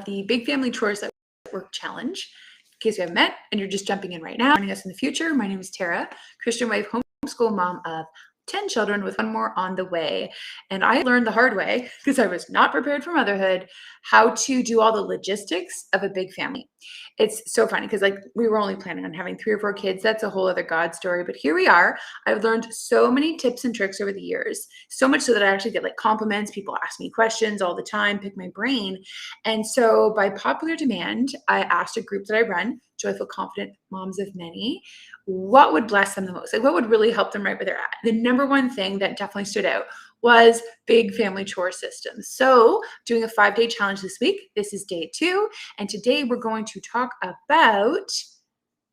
The Big Family Chores at Work Challenge. In case you haven't met and you're just jumping in right now, joining us in the future, my name is Tara, Christian wife, homeschool mom of 10 children with one more on the way. And I learned the hard way, because I was not prepared for motherhood, how to do all the logistics of a big family. It's so funny because we were only planning on having 3 or 4 kids. That's a whole other God story. But here we are. I've learned so many tips and tricks over the years, so much so that I actually get compliments. People ask me questions all the time, pick my brain. And so by popular demand, I asked a group that I run, Joyful Confident Moms of Many, what would bless them the most? What would really help them right where they're at? The number one thing that definitely stood out was big family chore systems. So doing a 5-day challenge this week. This is day 2. And today we're going to talk about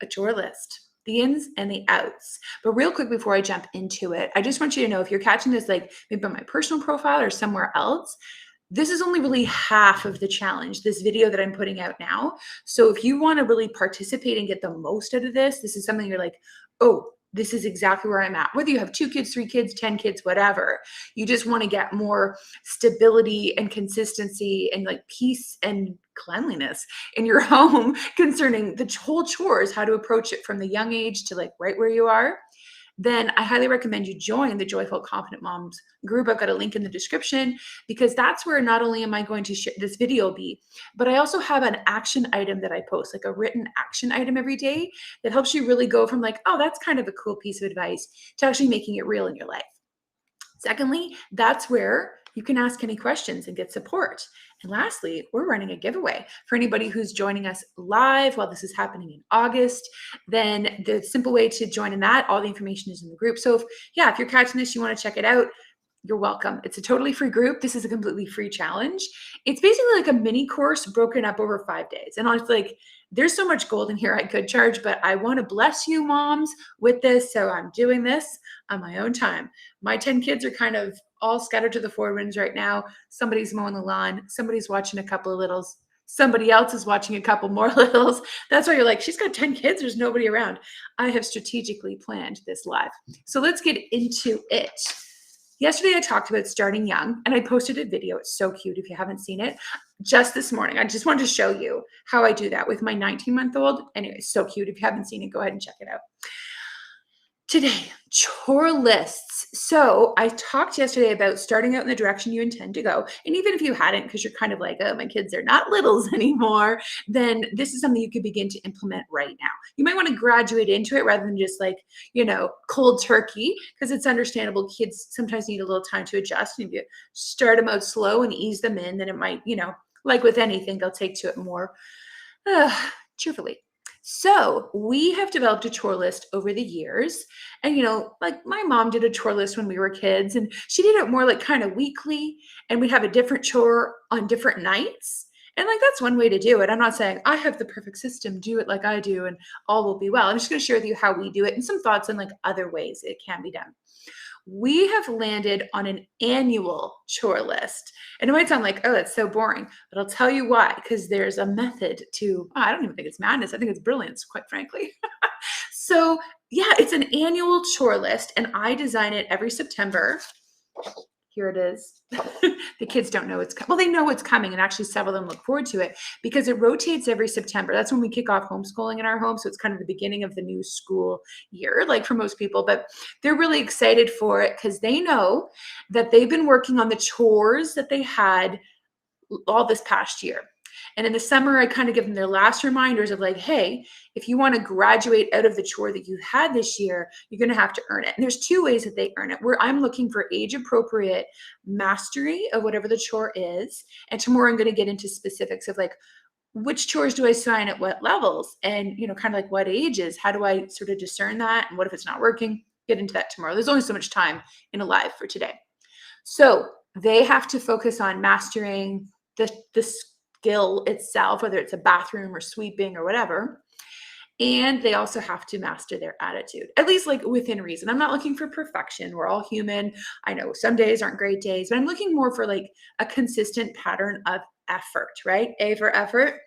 a chore list, the ins and the outs. But real quick before I jump into it, I just want you to know, if you're catching this maybe on my personal profile or somewhere else, this is only really half of the challenge, this video that I'm putting out now. So if you want to really participate and get the most out of this, this is something you're like, oh, this is exactly where I'm at. Whether you have 2 kids, 3 kids, 10 kids, whatever, you just want to get more stability and consistency and peace and cleanliness in your home concerning the whole chores, how to approach it from the young age to right where you are, then I highly recommend you join the Joyful Confident Moms group. I've got a link in the description, because that's where not only am I going to share this video be, but I also have an action item that I post, a written action item every day that helps you really go from oh, that's kind of a cool piece of advice, to actually making it real in your life. Secondly, that's where you can ask any questions and get support. And lastly, we're running a giveaway for anybody who's joining us live while this is happening in August. Then the simple way to join in that, all the information is in the group. So if you're catching this, you want to check it out, you're welcome. It's a totally free group. This is a completely free challenge. It's basically a mini course broken up over 5 days. And honestly, there's so much gold in here I could charge, but I want to bless you moms with this. So I'm doing this on my own time. My 10 kids are kind of all scattered to the 4 winds right now. Somebody's mowing the lawn. Somebody's watching a couple of littles. Somebody else is watching a couple more littles. That's why you're she's got 10 kids. There's nobody around. I have strategically planned this live. So let's get into it. Yesterday, I talked about starting young, and I posted a video. It's so cute if you haven't seen it. Just this morning, I just wanted to show you how I do that with my 19-month-old. Anyway, so cute. If you haven't seen it, go ahead and check it out. Today, chore lists. So I talked yesterday about starting out in the direction you intend to go. And even if you hadn't, because you're kind of oh, my kids are not littles anymore, then this is something you could begin to implement right now. You might want to graduate into it rather than just cold turkey, because it's understandable. Kids sometimes need a little time to adjust. And if you start them out slow and ease them in, then it might, like with anything, they'll take to it more cheerfully. So we have developed a chore list over the years. And, my mom did a chore list when we were kids, and she did it more kind of weekly, and we'd have a different chore on different nights. And that's one way to do it. I'm not saying I have the perfect system, do it like I do, and all will be well. I'm just going to share with you how we do it and some thoughts on other ways it can be done. We have landed on an annual chore list. And it might sound oh, that's so boring, but I'll tell you why, because there's a method to, I don't even think it's madness. I think it's brilliance, quite frankly. So it's an annual chore list, and I design it every September. Here it is. The kids don't know it's coming. Well, they know it's coming, and actually several of them look forward to it because it rotates every September. That's when we kick off homeschooling in our home. So it's kind of the beginning of the new school year, for most people, but they're really excited for it because they know that they've been working on the chores that they had all this past year. And in the summer, I kind of give them their last reminders of hey, if you want to graduate out of the chore that you had this year, you're going to have to earn it. And there's 2 ways that they earn it, where I'm looking for age-appropriate mastery of whatever the chore is. And tomorrow I'm going to get into specifics of which chores do I assign at what levels, and, kind of what ages. How do I sort of discern that? And what if it's not working? Get into that tomorrow. There's only so much time in a live for today. So they have to focus on mastering the skill itself, whether it's a bathroom or sweeping or whatever. And they also have to master their attitude, at least within reason. I'm not looking for perfection. We're all human. I know some days aren't great days, but I'm looking more for a consistent pattern of effort, right? A for effort.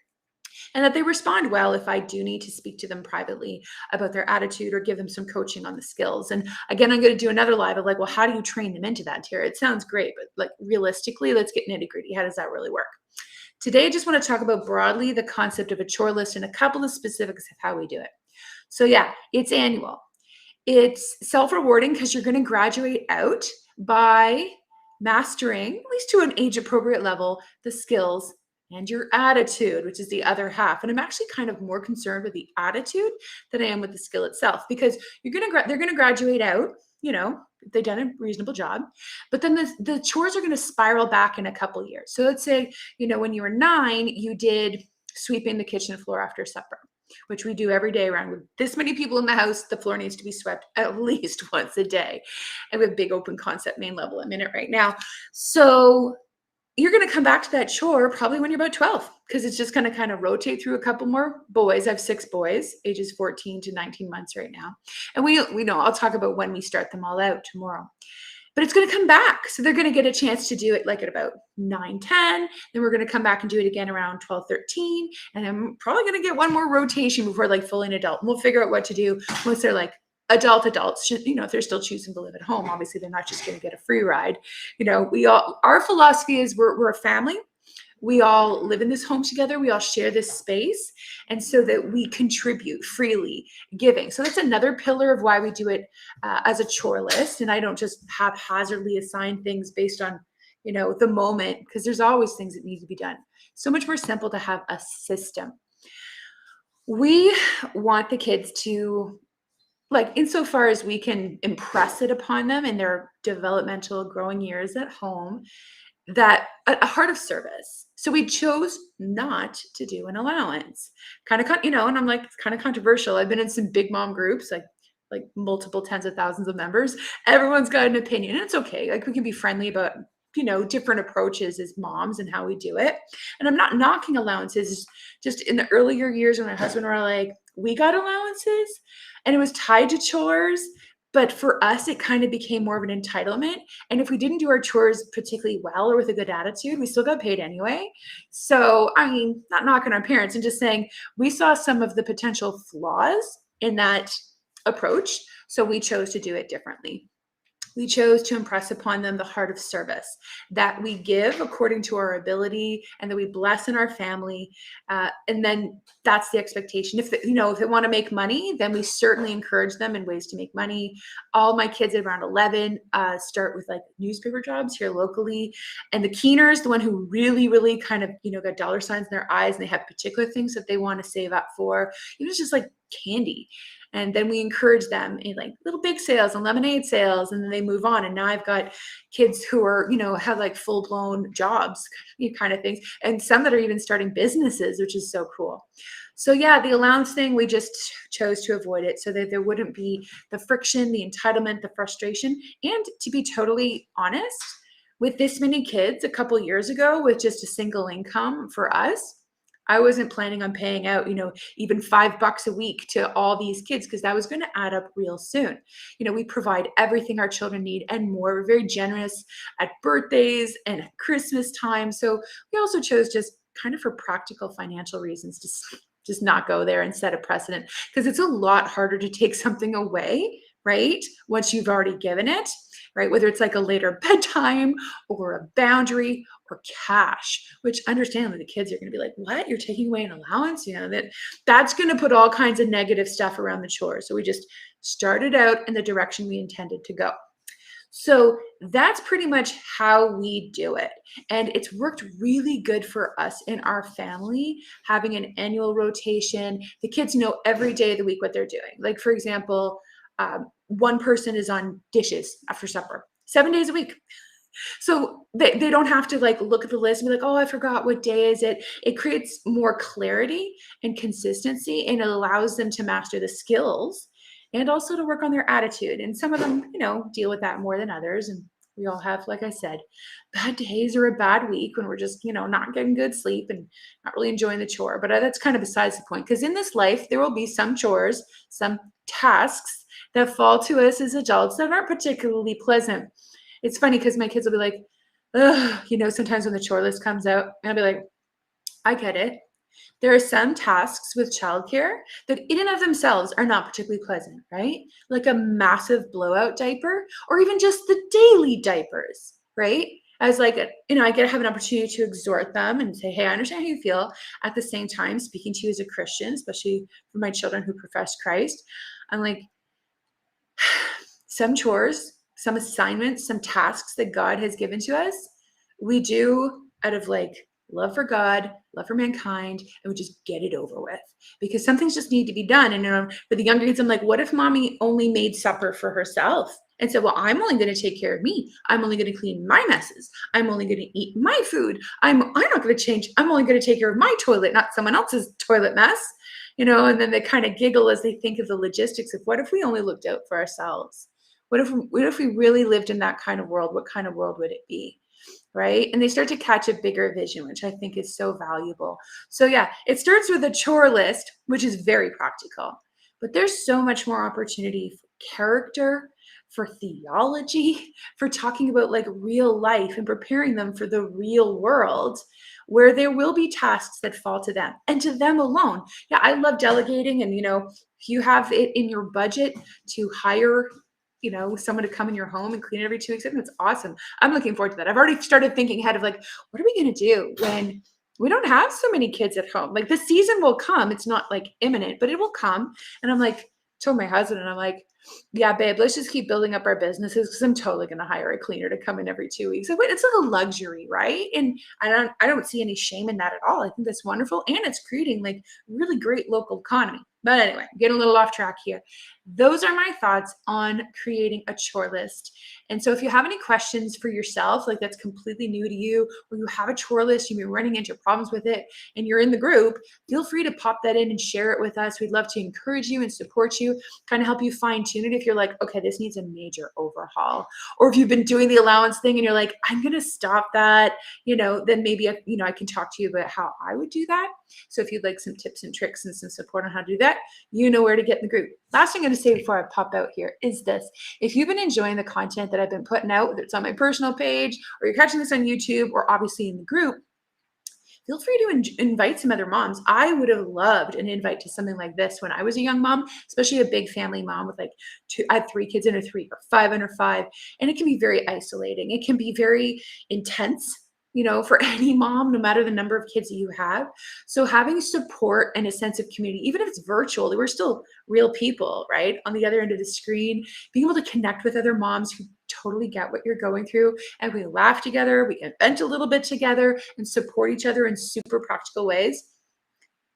And that they respond well if I do need to speak to them privately about their attitude or give them some coaching on the skills. And again, I'm going to do another live of well, how do you train them into that, Tara? It sounds great, but realistically, let's get nitty gritty. How does that really work? Today, I just want to talk about broadly the concept of a chore list and a couple of specifics of how we do it. So, yeah, it's annual. It's self-rewarding because you're going to graduate out by mastering, at least to an age-appropriate level, the skills and your attitude, which is the other half. And I'm actually kind of more concerned with the attitude than I am with the skill itself, because they're going to graduate out, if they've done a reasonable job, but then the chores are going to spiral back in a couple years. So let's say, when you were 9, you did sweeping the kitchen floor after supper, which we do every day around. With this many people in the house, the floor needs to be swept at least once a day. And we have big open concept main level. I'm in it right now. So you're going to come back to that chore probably when you're about 12, because it's just going to kind of rotate through a couple more boys. I have 6 boys, ages 14 to 19 months right now. And we know, I'll talk about when we start them all out tomorrow. But it's going to come back. So they're going to get a chance to do it like at about 9, 10. Then we're going to come back and do it again around 12, 13. And I'm probably going to get one more rotation before like fully an adult. And we'll figure out what to do once they're like adults, if they're still choosing to live at home. Obviously, they're not just going to get a free ride. Our philosophy is we're a family. We all live in this home together. We all share this space. And so that we contribute freely, giving. So that's another pillar of why we do it as a chore list. And I don't just haphazardly assign things based on, the moment, because there's always things that need to be done. So much more simple to have a system. We want the kids to, insofar as we can impress it upon them in their developmental growing years at home, that a heart of service. So we chose not to do an allowance. And I'm like, it's kind of controversial. I've been in some big mom groups, like multiple tens of thousands of members. Everyone's got an opinion, and it's okay. Like, we can be friendly about, different approaches as moms and how we do it. And I'm not knocking allowances. Just in the earlier years when my husband and I were like, we got allowances and it was tied to chores. But for us, it kind of became more of an entitlement. And if we didn't do our chores particularly well or with a good attitude, we still got paid anyway. So, not knocking our parents and just saying we saw some of the potential flaws in that approach. So we chose to do it differently. We chose to impress upon them the heart of service, that we give according to our ability and that we bless in our family. And then that's the expectation. If they want to make money, then we certainly encourage them in ways to make money. All my kids at around 11 start with like newspaper jobs here locally. And the keeners, the one who really, really kind of, got dollar signs in their eyes and they have particular things that they want to save up for, it's just like candy. And then we encourage them in like little bake sales and lemonade sales, and then they move on. And now I've got kids who are, have like full-blown jobs, kind of things, and some that are even starting businesses, which is so cool. So yeah, the allowance thing, we just chose to avoid it so that there wouldn't be the friction, the entitlement, the frustration. And to be totally honest, with this many kids a couple years ago with just a single income for us, I wasn't planning on paying out, even $5 a week to all these kids, because that was going to add up real soon. We provide everything our children need and more. We're very generous at birthdays and at Christmas time. So we also chose, just kind of for practical financial reasons, to just not go there and set a precedent, because it's a lot harder to take something away, right, once you've already given it, right? Whether it's like a later bedtime or a boundary or cash, which understandably the kids are going to be like, what? You're taking away an allowance? That's going to put all kinds of negative stuff around the chores. So we just started out in the direction we intended to go. So that's pretty much how we do it. And it's worked really good for us in our family, having an annual rotation. The kids know every day of the week what they're doing. Like, for example, one person is on dishes after supper 7 days a week. So they don't have to like look at the list and be like, oh, I forgot what day is it. It creates more clarity and consistency, and it allows them to master the skills and also to work on their attitude. And some of them, deal with that more than others. And we all have, like I said, bad days or a bad week when we're just, not getting good sleep and not really enjoying the chore. But that's kind of besides the point, because in this life, there will be some chores, some tasks that fall to us as adults that aren't particularly pleasant. It's funny because my kids will be like, ugh, sometimes when the chore list comes out, and I'll be like, I get it. There are some tasks with childcare that in and of themselves are not particularly pleasant, right? Like a massive blowout diaper, or even just the daily diapers, right? as like, I get to have an opportunity to exhort them and say, hey, I understand how you feel. At the same time, speaking to you as a Christian, especially for my children who profess Christ, I'm like, some chores, some assignments, some tasks that God has given to us, we do out of like love for God, love for mankind, and we just get it over with because some things just need to be done. And for the younger kids, I'm like, what if mommy only made supper for herself? And said, well, I'm only going to take care of me. I'm only going to clean my messes. I'm only going to eat my food. I'm not going to change. I'm only going to take care of my toilet, not someone else's toilet mess. And then they kind of giggle as they think of the logistics of what if we only looked out for ourselves? What if we really lived in that kind of world? What kind of world would it be? Right? And they start to catch a bigger vision, which I think is so valuable. So yeah, it starts with a chore list, which is very practical, but there's so much more opportunity for character, for theology, for talking about like real life and preparing them for the real world where there will be tasks that fall to them and to them alone. Yeah, I love delegating. And, if you have it in your budget to hire someone to come in your home and clean it every 2 weeks. I think that's awesome. I'm looking forward to that. I've already started thinking ahead of like, what are we going to do when we don't have so many kids at home? Like the season will come. It's not like imminent, but it will come. And I'm like, told my husband, and I'm like, yeah, babe, let's just keep building up our businesses because I'm totally going to hire a cleaner to come in every 2 weeks. Like, it's like a luxury, right? And I don't see any shame in that at all. I think that's wonderful, and it's creating like really great local economy. But anyway, getting a little off track here. Those are my thoughts on creating a chore list. And so if you have any questions for yourself, like that's completely new to you, or you have a chore list, you've been running into problems with it, and you're in the group, feel free to pop that in and share it with us. We'd love to encourage you and support you, kind of help you fine tune it if you're like, okay, this needs a major overhaul. Or if you've been doing the allowance thing and you're like, I'm going to stop that, then maybe, I can talk to you about how I would do that. So if you'd like some tips and tricks and some support on how to do that, you know where to get in the group. Last thing I'm going to say before I pop out here is this. If you've been enjoying the content that I've been putting out, whether it's on my personal page or you're catching this on YouTube or obviously in the group, feel free to invite some other moms. I would have loved an invite to something like this when I was a young mom, especially a big family mom with like I had 3 kids under 3 or 5 under 5. And it can be very isolating. It can be very intense, for any mom, no matter the number of kids that you have. So having support and a sense of community, even if it's virtual, we're still real people, right? On the other end of the screen, being able to connect with other moms who totally get what you're going through, and we laugh together, we can vent a little bit together and support each other in super practical ways.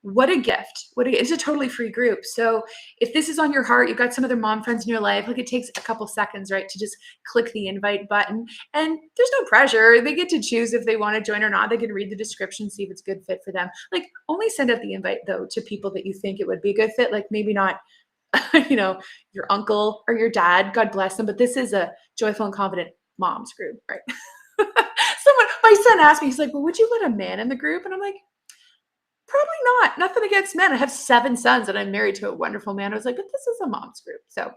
What a gift. It's a totally free group. So if this is on your heart, you've got some other mom friends in your life, like it takes a couple seconds, right, to just click the invite button, and there's no pressure. They get to choose if they want to join or not. They can read the description, see if it's a good fit for them. Like only send out the invite though to people that you think it would be a good fit. Like maybe not your uncle or your dad, God bless them, but this is a joyful and confident moms group, right? My son asked me, he's like, well, would you let a man in the group? And I'm like, probably not. Nothing against men. I have 7 sons and I'm married to a wonderful man. I was like, but this is a mom's group. So,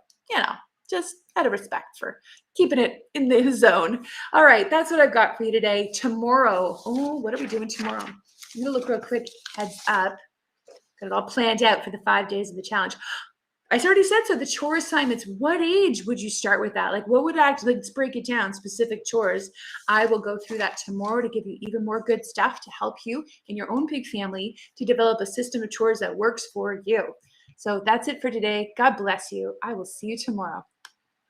just out of respect for keeping it in the zone. All right, that's what I've got for you today. Tomorrow, what are we doing tomorrow? I'm going to look real quick, heads up. Got it all planned out for the 5 days of the challenge. I already said so. The chore assignments, what age would you start with that? Like what would let's break it down, specific chores. I will go through that tomorrow to give you even more good stuff to help you in your own big family to develop a system of chores that works for you. So that's it for today. God bless you. I will see you tomorrow.